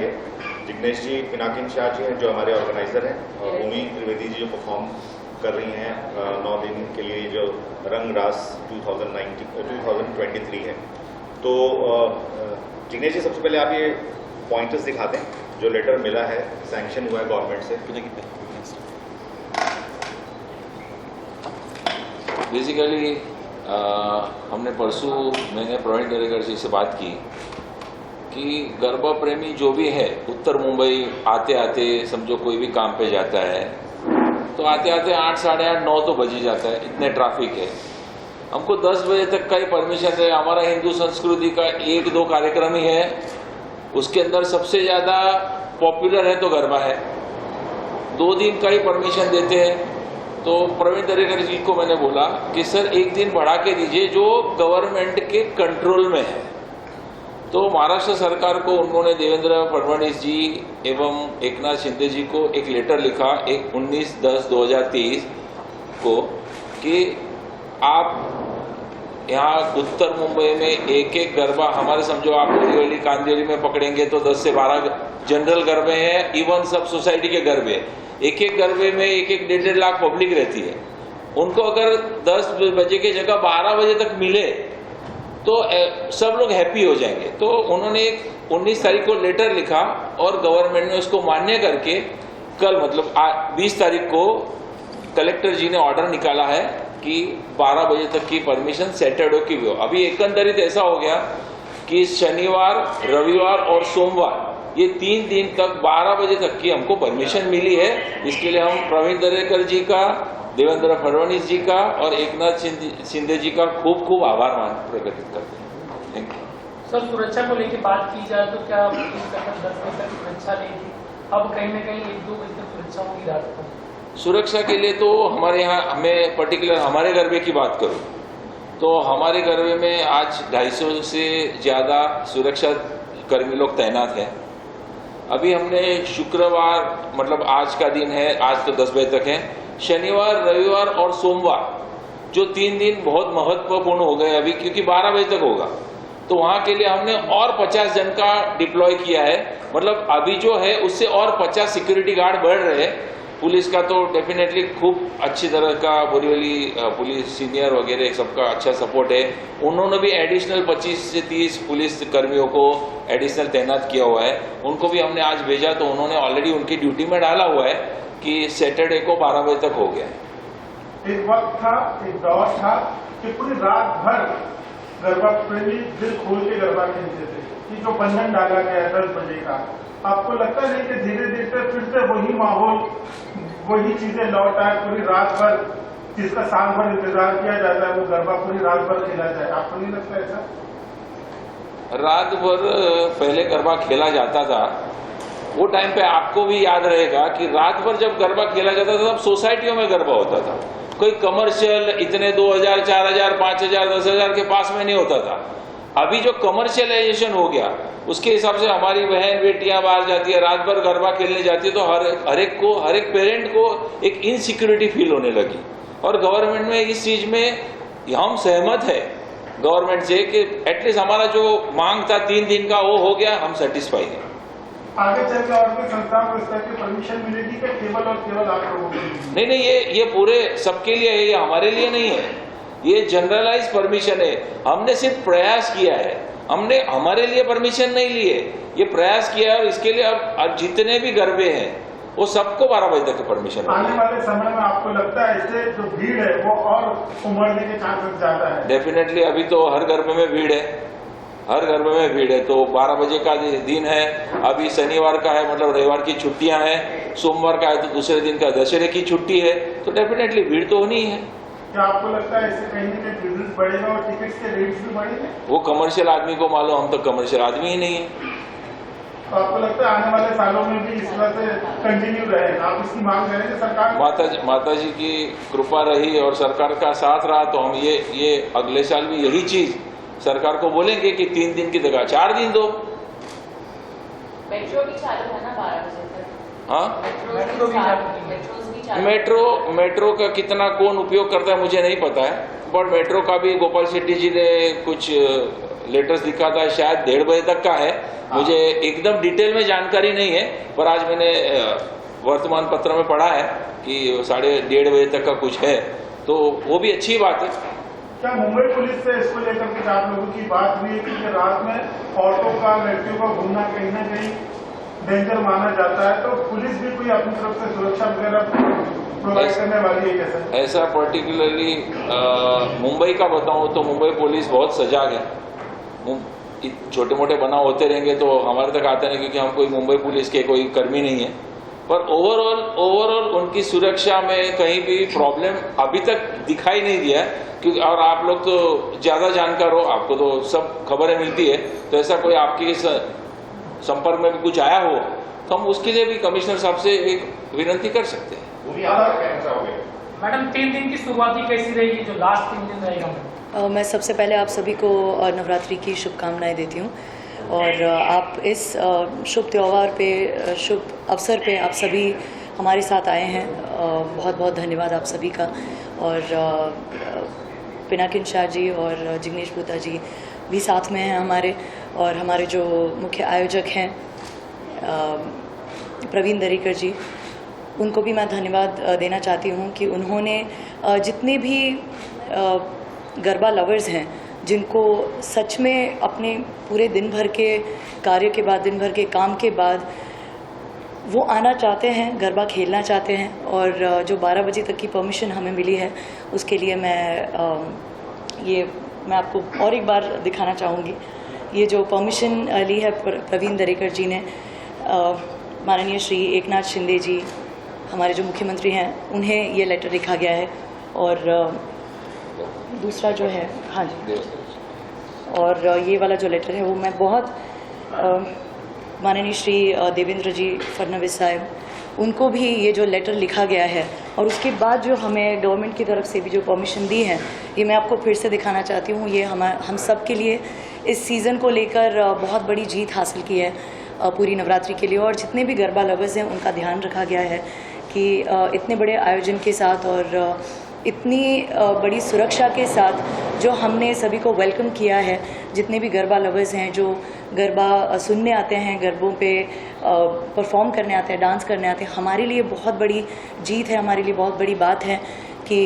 है। जिग्नेश जी, पिनाकिन शाह जी हैं जो हमारे ऑर्गेनाइजर हैं, और भूमि त्रिवेदी जी जो परफॉर्म कर रही हैं 9 दिन के लिए जो रंग रास 2023 है। तो जिग्नेश जी, सबसे पहले आप ये पॉइंटर्स दिखा दें जो लेटर मिला है, सैंक्शन हुआ है गवर्नमेंट से। बेसिकली हमने परसों मैंने प्रवीण दरेकर जी से बात की कि गरबा प्रेमी जो भी है उत्तर मुंबई आते आते समझो कोई भी काम पे जाता है तो आते आते 8, साढ़े 8, 9 तो बज ही जाता है, इतने ट्रैफिक है। हमको 10 बजे तक का ही परमिशन है। हमारा हिंदू संस्कृति का 1-2 कार्यक्रम ही है, उसके अंदर सबसे ज्यादा पॉपुलर है तो गरबा है। 2 दिन का ही परमिशन देते हैं। तो प्रवीण दरेकर जी को मैंने बोला कि सर 1 दिन बढ़ा के दीजिए जो गवर्नमेंट के कंट्रोल में है। तो महाराष्ट्र सरकार को उन्होंने देवेंद्र फडणवीस जी एवं एकनाथ शिंदे जी को एक लेटर लिखा 19/10/2023 को कि आप यहाँ उत्तर मुंबई में एक गरबा हमारे समझो आप बोरीवली कांदिवली में पकड़ेंगे तो 10 से 12 जनरल गरबे हैं, इवन सब सोसाइटी के गरबे, एक गरबे में 1-1.5 लाख पब्लिक रहती है। उनको अगर 10 बजे की जगह 12 बजे तक मिले तो सब लोग हैप्पी हो जाएंगे। तो उन्होंने 19 तारीख को लेटर लिखा और गवर्नमेंट ने उसको मान्य करके कल मतलब 20 तारीख को कलेक्टर जी ने ऑर्डर निकाला है कि 12 बजे तक की परमिशन सैटरडे की भी हो। अभी एकंदरित ऐसा हो गया कि शनिवार, रविवार और सोमवार ये 3 दिन तक 12 बजे तक की हमको परमिशन मिली है। इसके लिए हम प्रवीण दरेकर जी का, देवेंद्र फडणवीस जी का और एकनाथ शिंदे जी का खूब खूब आभार प्रकटित करते हैं। Thank you. सर, सुरक्षा को लेकर बात की जाए तो क्या 10 बजे तक सुरक्षा नहीं थी, अब कहीं ना कहीं 1-2 बजे तक सुरक्षा होगी रात को? सुरक्षा के लिए तो हमारे यहाँ, हमें पर्टिकुलर हमारे गरबे की बात करूं तो हमारे गरबे में आज 250 से ज्यादा सुरक्षा कर्मी लोग तैनात हैं। अभी हमने शुक्रवार मतलब आज का दिन है, आज तो 10 बजे तक है, शनिवार, रविवार और सोमवार जो 3 दिन बहुत महत्वपूर्ण हो गए अभी, क्योंकि 12 बजे तक होगा तो वहां के लिए हमने और 50 जन का डिप्लॉय किया है। मतलब अभी जो है उससे और 50 सिक्योरिटी गार्ड बढ़ रहे हैं। पुलिस का तो डेफिनेटली खूब अच्छी तरह का बोरीवली पुलिस सीनियर वगैरह सबका अच्छा सपोर्ट है। उन्होंने भी एडिशनल 25 से 30 पुलिस कर्मियों को एडिशनल तैनात किया हुआ है। उनको भी हमने आज भेजा तो उन्होंने ऑलरेडी उनकी ड्यूटी में डाला हुआ है कि सैटरडे को 12 बजे तक हो गया है। एक वक्त था, एक दौर था कि पूरी रात भर गरबा प्रेमी दिल खोल के गरबा खेलते थे। ये जो बंधन डाला गया है 10 बजे का, आपको लगता नहीं कि धीरे धीरे फिर से वही माहौल, वही चीजें लौट आए? पूरी रात भर जिसका साल भर इंतजार किया जाता है वो गरबा पूरी रात भर खेला जाए, आपको नहीं लगता ऐसा? रात भर पहले गरबा खेला जाता था, वो टाइम पे आपको भी याद रहेगा कि रात भर जब गरबा खेला जाता था तब सोसाइटियों में गरबा होता था। कोई कमर्शियल इतने 2000, 4000, 5000, 10,000 के पास में नहीं होता था। अभी जो कमर्शियलाइजेशन हो गया उसके हिसाब से हमारी बहन बेटियां बाहर जाती है, रात भर गरबा खेलने जाती है तो हर एक पेरेंट को एक इनसिक्योरिटी फील होने लगी। और गवर्नमेंट में इस चीज में हम सहमत है गवर्नमेंट से कि एटलीस्ट हमारा जो मांग था 3 दिन का वो हो गया, हम सेटिस्फाई है। आगे चलकर और कोई संस्थान को इस तरह की परमिशन मिलेगी कि केवल और केवल आप लोगों को? नहीं, ये पूरे सबके लिए है, ये हमारे लिए नहीं है। ये जनरलाइज परमिशन है। हमने सिर्फ प्रयास किया है, हमने हमारे लिए परमिशन नहीं ली है, ये प्रयास किया है। और इसके लिए अब जितने भी गरबे हैं वो सबको 12 बजे तक की परमिशन है। आने वाले समय में आपको लगता है इससे जो भीड़ है वो और उमड़ने के चांसेस ज्यादा है? डेफिनेटली। अभी तो हर गरबे में भीड़ है, हर गरबे में भीड़ है। तो 12 बजे का दिन है, अभी शनिवार का है मतलब रविवार की छुट्टियां हैं, सोमवार का है तो दूसरे दिन का दशहरे की छुट्टी है, तो डेफिनेटली भीड़ तो होनी है। क्या आपको लगता है इससे कहीं ना कहीं बिजनेस बढ़ेगा और टिकट्स के रेट्स भी बढ़ेंगे? वो कमर्शियल आदमी को मालूम, हम तो कमर्शियल आदमी ही नहीं है। तो आपको लगता है आने वाले सालों में भी इस तरह से कंटिन्यू रहेगा? आप इसकी मांग करेंगे सरकार? माता जी की कृपा रही और सरकार का साथ रहा तो हम ये अगले साल भी यही चीज सरकार को बोलेंगे कि 3 दिन की जगह 4 दिन दो। मेट्रो भी चालू है ना 12 बजे तक? हाँ, मेट्रो का कितना कौन उपयोग करता है मुझे नहीं पता है, बट मेट्रो का भी गोपाल शेट्टी जी ने कुछ लेटर्स दिखा था शायद 1:30 बजे तक का है। मुझे एकदम डिटेल में जानकारी नहीं है, पर आज मैंने वर्तमान पत्र में पढ़ा है कि 1:30 बजे तक का कुछ है, तो वो भी अच्छी बात है। क्या मुंबई पुलिस से इसको लेकर के आप लोगों की बात हुई है कि रात में ऑटो का लड़कियों का घूमना कहीं ना कहीं डेंजर माना जाता है, तो पुलिस भी कोई अपनी तरफ से सुरक्षा वगैरह प्रोवाइड करने वाली है कैसा? ऐसा पर्टिकुलरली मुंबई का बताऊं तो मुंबई पुलिस बहुत सजाग है। छोटे मोटे बनाव होते रहेंगे तो हमारे तक आते नहीं, क्योंकि हम कोई मुंबई पुलिस के कोई कर्मी नहीं है, पर ओवरऑल उनकी सुरक्षा में कहीं भी प्रॉब्लम अभी तक दिखाई नहीं दिया है। क्योंकि और आप लोग तो ज्यादा जानकार हो, आपको तो सब खबरें मिलती है, तो ऐसा कोई आपके संपर्क में भी कुछ आया हो तो हम उसके लिए भी कमिश्नर साहब से एक विनती कर सकते हैं। मैडम 3 दिन की शुरुआती कैसी रहेगी, जो लास्ट 3 दिन रहेगा? मैं सबसे पहले आप सभी को नवरात्रि की शुभकामनाएं देती हूँ, और आप इस शुभ त्यौहार पे, शुभ अवसर पे आप सभी हमारे साथ आए हैं। बहुत बहुत धन्यवाद आप सभी का। और पिनाकिन शाह जी और जिग्नेश भूता जी भी साथ में हैं हमारे, और हमारे जो मुख्य आयोजक हैं प्रवीण दरेकर जी, उनको भी मैं धन्यवाद देना चाहती हूँ कि उन्होंने जितने भी गरबा लवर्स हैं, जिनको सच में अपने पूरे दिन भर के कार्य के बाद, दिन भर के काम के बाद वो आना चाहते हैं, गरबा खेलना चाहते हैं, और जो 12 बजे तक की परमिशन हमें मिली है उसके लिए मैं आपको और एक बार दिखाना चाहूँगी। ये जो परमिशन ली है प्रवीण दरेकर जी ने, माननीय श्री एकनाथ शिंदे जी हमारे जो मुख्यमंत्री हैं, उन्हें ये लेटर लिखा गया है। और दूसरा जो है, हाँ जी, और ये वाला जो लेटर है वो मैं बहुत माननीय श्री देवेंद्र जी फडणवीस साहब, उनको भी ये जो लेटर लिखा गया है और उसके बाद जो हमें गवर्नमेंट की तरफ से भी जो परमिशन दी है, ये मैं आपको फिर से दिखाना चाहती हूँ। ये हम सब के लिए इस सीज़न को लेकर बहुत बड़ी जीत हासिल की है पूरी नवरात्रि के लिए, और जितने भी गरबा लवर्स हैं उनका ध्यान रखा गया है कि इतने बड़े आयोजन के साथ और इतनी बड़ी सुरक्षा के साथ जो हमने सभी को वेलकम किया है, जितने भी गरबा लवर्स हैं जो गरबा सुनने आते हैं, गरबों पे परफॉर्म करने आते हैं, डांस करने आते हैं, हमारे लिए बहुत बड़ी जीत है, हमारे लिए बहुत बड़ी बात है कि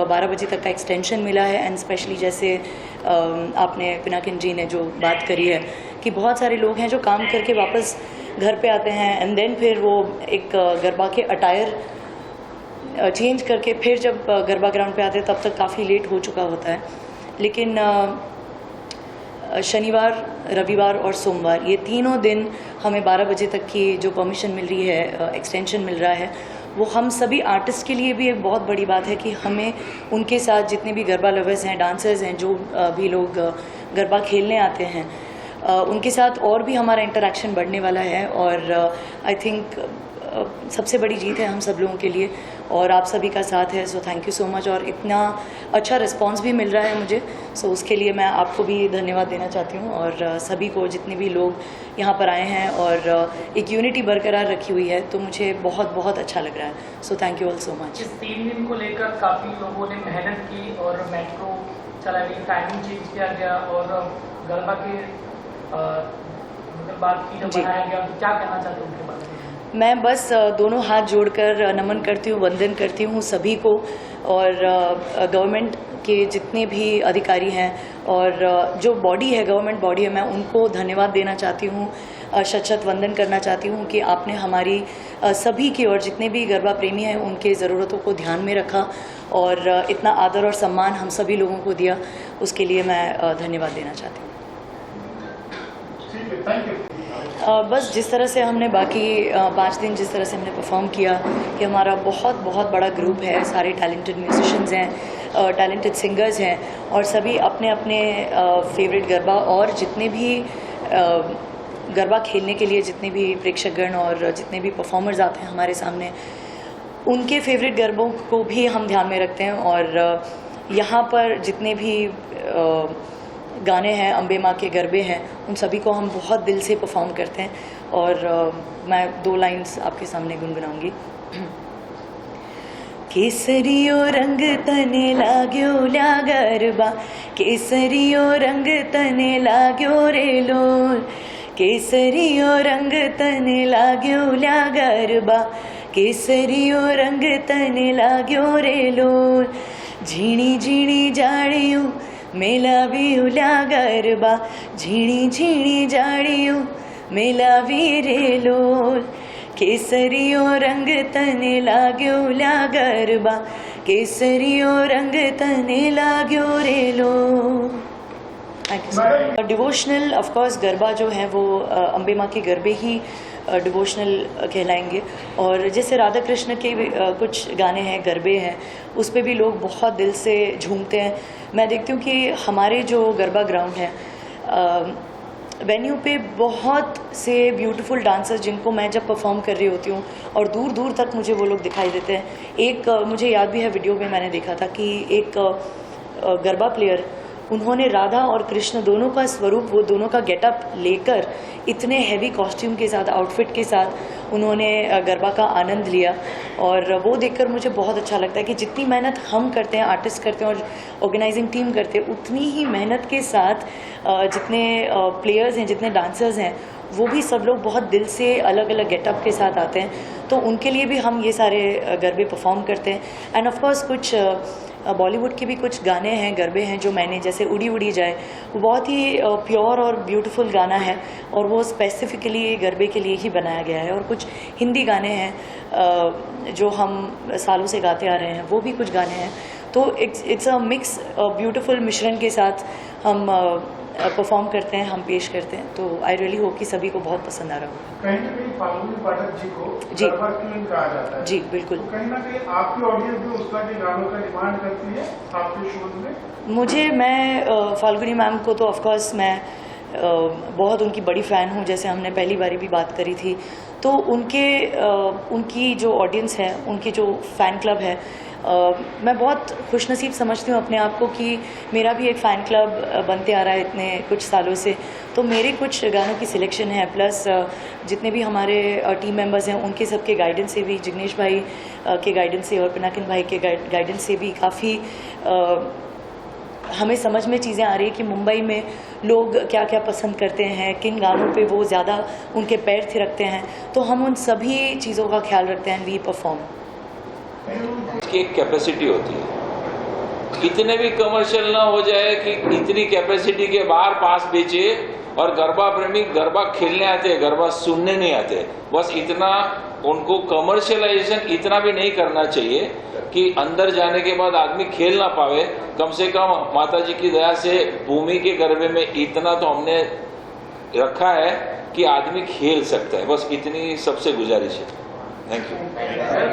12 बजे तक का एक्सटेंशन मिला है। एंड स्पेशली जैसे आपने पिनाकिन जी ने जो बात करी है कि बहुत सारे लोग हैं जो काम करके वापस घर पे आते हैं एंड देन फिर वो एक गरबा के अटायर चेंज करके फिर जब गरबा ग्राउंड पे आते हैं तब तक काफ़ी लेट हो चुका होता है। लेकिन शनिवार, रविवार और सोमवार, ये तीनों दिन हमें 12 बजे तक की जो परमिशन मिल रही है, एक्सटेंशन मिल रहा है, वो हम सभी आर्टिस्ट के लिए भी एक बहुत बड़ी बात है कि हमें उनके साथ जितने भी गरबा लवर्स हैं, डांसर्स हैं, जो भी लोग गरबा खेलने आते हैं, उनके साथ और भी हमारा इंटरेक्शन बढ़ने वाला है। और आई थिंक सबसे बड़ी जीत है हम सब लोगों के लिए, और आप सभी का साथ है। So thank you so much. और इतना अच्छा रिस्पांस भी मिल रहा है मुझे, सो उसके लिए मैं आपको भी धन्यवाद देना चाहती हूँ, और सभी को, जितने भी लोग यहाँ पर आए हैं और एक यूनिटी बरकरार रखी हुई है, तो मुझे बहुत बहुत अच्छा लग रहा है। So thank you all so much. इस 3 दिन को लेकर काफ़ी लोगों ने मेहनत की और मेट्रो चला गई, टाइमिंग चेंज किया गया और गरबा के मतलब बात की जब बनाया गया, तो क्या कहना चाहते हैं उनके बारे में? मैं बस दोनों हाथ जोड़कर नमन करती हूँ, वंदन करती हूँ सभी को, और गवर्नमेंट के जितने भी अधिकारी हैं और जो बॉडी है, गवर्नमेंट बॉडी है, मैं उनको धन्यवाद देना चाहती हूँ, शत शत वंदन करना चाहती हूँ कि आपने हमारी सभी की और जितने भी गरबा प्रेमी हैं उनके ज़रूरतों को ध्यान में रखा और इतना आदर और सम्मान हम सभी लोगों को दिया, उसके लिए मैं धन्यवाद देना चाहती हूँ। बस जिस तरह से हमने बाकी 5 दिन जिस तरह से हमने परफॉर्म किया कि हमारा बहुत बहुत बड़ा ग्रुप है, सारे टैलेंटेड म्यूजिशियंस हैं, टैलेंटेड सिंगर्स हैं, और सभी अपने अपने फेवरेट गरबा और जितने भी गरबा खेलने के लिए जितने भी प्रेक्षकगण और जितने भी परफॉर्मर्स आते हैं हमारे सामने, उनके फेवरेट गरबों को भी हम ध्यान में रखते हैं। और यहाँ पर जितने भी गाने हैं, अम्बे माँ के गरबे हैं, उन सभी को हम बहुत दिल से परफॉर्म करते हैं। और मैं 2 लाइन्स आपके सामने गुनगुनाऊंगी। केसरियो रंग तने लाग्यो ल्या गरबा, केसरियो रंग तने लाग्यो रे लोल, केसरियो रंग तने लाग्यो ल्या गरबा, केसरियो रंग तने लाग्यो रे लोल। झीणी झीणी जाड़ियों मेलावी ल्या गरबा, झीणी झीणी जाड़ियों मेलावी रे लोल, केसरियो रंग तने लाग्यो ल्या गरबा, केसरियो रंग तने लाग्यो रे लोल। डिवोशनल ऑफ कोर्स गरबा जो है वो अम्बे माँ के गरबे ही डिवोशनल कहलाएंगे। और जैसे राधा कृष्ण के भी कुछ गाने हैं, गरबे हैं, उस पे भी लोग बहुत दिल से झूमते हैं। मैं देखती हूँ कि हमारे जो गरबा ग्राउंड है वेन्यू पे बहुत से ब्यूटीफुल डांसर्स जिनको मैं जब परफॉर्म कर रही होती हूँ और दूर दूर तक मुझे वो लोग दिखाई देते हैं। एक मुझे याद भी है, वीडियो में मैंने देखा था कि एक गरबा प्लेयर, उन्होंने राधा और कृष्ण दोनों का स्वरूप, वो दोनों का गेटअप लेकर इतने हैवी कॉस्ट्यूम के साथ, आउटफिट के साथ उन्होंने गरबा का आनंद लिया। और वो देखकर मुझे बहुत अच्छा लगता है कि जितनी मेहनत हम करते हैं, आर्टिस्ट करते हैं और ऑर्गेनाइजिंग टीम करते हैं, उतनी ही मेहनत के साथ जितने प्लेयर्स हैं, जितने डांसर्स हैं, वो भी सब लोग बहुत दिल से अलग अलग गेटअप के साथ आते हैं। तो उनके लिए भी हम ये सारे गरबे परफॉर्म करते हैं। एंड ऑफ कोर्स कुछ बॉलीवुड के भी कुछ गाने हैं, गरबे हैं जो मैंने, जैसे उड़ी उड़ी जाए, वो बहुत ही प्योर और ब्यूटीफुल गाना है और वो स्पेसिफिकली गरबे के लिए ही बनाया गया है। और कुछ हिंदी गाने हैं जो हम सालों से गाते आ रहे हैं, वो भी कुछ गाने हैं। तो इट्स अ मिक्स, ब्यूटीफुल मिश्रण के साथ हम परफॉर्म करते हैं, हम पेश करते हैं। तो आई रियली होप कि सभी को बहुत पसंद आ रहा होगा। कहीं ना कहीं फाल्गुनी पाठक जी को जी, गरबा क्वीन कहा जाता है। जी बिल्कुल। तो कहीं ना कहीं आपकी ऑडियंस भी उस तरह के गानों का डिमांड करती है आपके शोज में? मैं फाल्गुनी मैम को तो ऑफ कोर्स मैं बहुत उनकी बड़ी फ़ैन हूँ। जैसे हमने पहली बारी भी बात करी थी, तो उनकी जो ऑडियंस है, उनकी जो फ़ैन क्लब है, मैं बहुत खुशनसीब समझती हूँ अपने आप को कि मेरा भी एक फ़ैन क्लब बनते आ रहा है इतने कुछ सालों से। तो मेरे कुछ गानों की सिलेक्शन है, प्लस जितने भी हमारे टीम मेंबर्स हैं उनके सबके गाइडेंस से भी, जिग्नेश भाई के गाइडेंस से और पिनाकिन भाई के गाइडेंस से भी काफ़ी हमें समझ में चीज़ें आ रही है कि मुंबई में लोग क्या क्या पसंद करते हैं, किन गानों पे वो ज़्यादा उनके पैर थिरकते हैं। तो हम उन सभी चीज़ों का ख्याल रखते हैं, वी परफॉर्म। की एक कैपेसिटी होती है, इतने भी कमर्शियल ना हो जाए कि इतनी कैपेसिटी के बाहर पास बेचे और गरबा प्रेमी गरबा खेलने आते हैं, गरबा सुनने नहीं आते। बस इतना उनको कमर्शियलाइजेशन इतना भी नहीं करना चाहिए कि अंदर जाने के बाद आदमी खेल ना पावे। कम से कम माता जी की दया से भूमि के गरबे में इतना तो हमने रखा है कि आदमी खेल सकता है। बस इतनी सबसे गुजारिश है। Thank you.